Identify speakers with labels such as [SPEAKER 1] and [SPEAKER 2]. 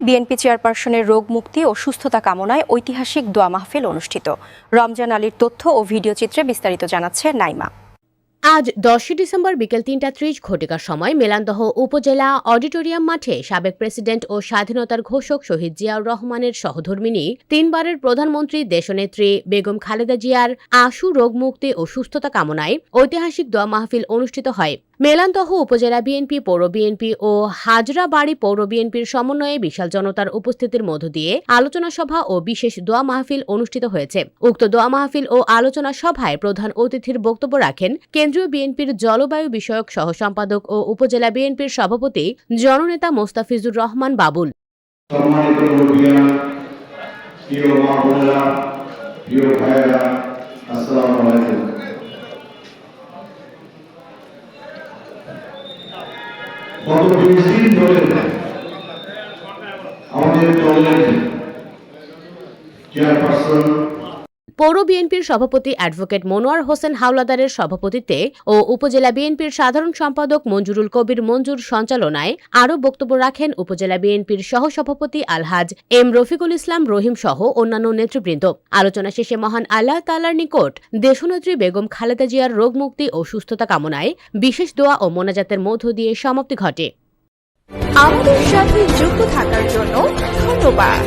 [SPEAKER 1] BNP চেয়ারপারসনের রোগ মুক্তি ও সুস্থতা কামনায় ঐতিহাসিক দোয়া মাহফিল অনুষ্ঠিত। রমজান আলীর তথ্য ও ভিডিও চিত্রে বিস্তারিত জানাচ্ছে নাইমা।
[SPEAKER 2] আজ 10 ডিসেম্বর বিকেল 3:30 ঘটিকার সময় মেলান্দহ উপজেলা অডিটোরিয়াম মাঠে সাবেক প্রেসিডেন্ট ও স্বাধীনতার ঘোষক শহীদ জিয়াউর রহমানের সহধর্মিণী 3বারের প্রধানমন্ত্রী দেশনেত্রী বেগম খালেদা জিয়ার আশু রোগ মুক্তি ও সুস্থতা কামনায় ঐতিহাসিক দোয়া মাহফিল অনুষ্ঠিত হয়। মেলান্দহ উপজেলা বিএনপি, পৌর বিএনপি ও হাজরাবাড়ি পৌর বিএনপির সমন্বয়ে বিশাল জনতার উপস্থিতির মধ্য দিয়ে আলোচনা সভা ও বিশেষ দোয়া মাহফিল অনুষ্ঠিত হয়েছে। উক্ত দোয়া মাহফিল ও আলোচনা সভায় প্রধান অতিথির বক্তব্য রাখেন কেন্দ্রীয় বিএনপির জলবায়ু বিষয়ক সহ সম্পাদক ও উপজেলা বিএনপির সভাপতি জননেতা মোস্তাফিজুর রহমান বাবুল।
[SPEAKER 3] গত 20 দিন ধরে আমাদের দলের চেয়ারপারসন
[SPEAKER 2] পৌর বিএনপির সভাপতি অ্যাডভোকেট মনোয়ার হোসেন হাওলাদারের সভাপতিত্বে ও উপজেলা বিএনপির সাধারণ সম্পাদক মঞ্জুরুল কবির মঞ্জুর সঞ্চালনায় আরও বক্তব্য রাখেন উপজেলা বিএনপির সহসভাপতি আলহাজ এম রফিকুল ইসলাম রহিম সহ অন্যান্য নেতৃবৃন্দ। আলোচনা শেষে মহান আল্লাহ তাআলার নিকট দেশনেত্রী বেগম খালেদা জিয়ার রোগ মুক্তি ও সুস্থতা কামনায় বিশেষ দোয়া ও মোনাজাতের মধ্য দিয়ে সমাপ্তি ঘটে।
[SPEAKER 4] আমাদের সাথে যুক্ত থাকার জন্য ধন্যবাদ।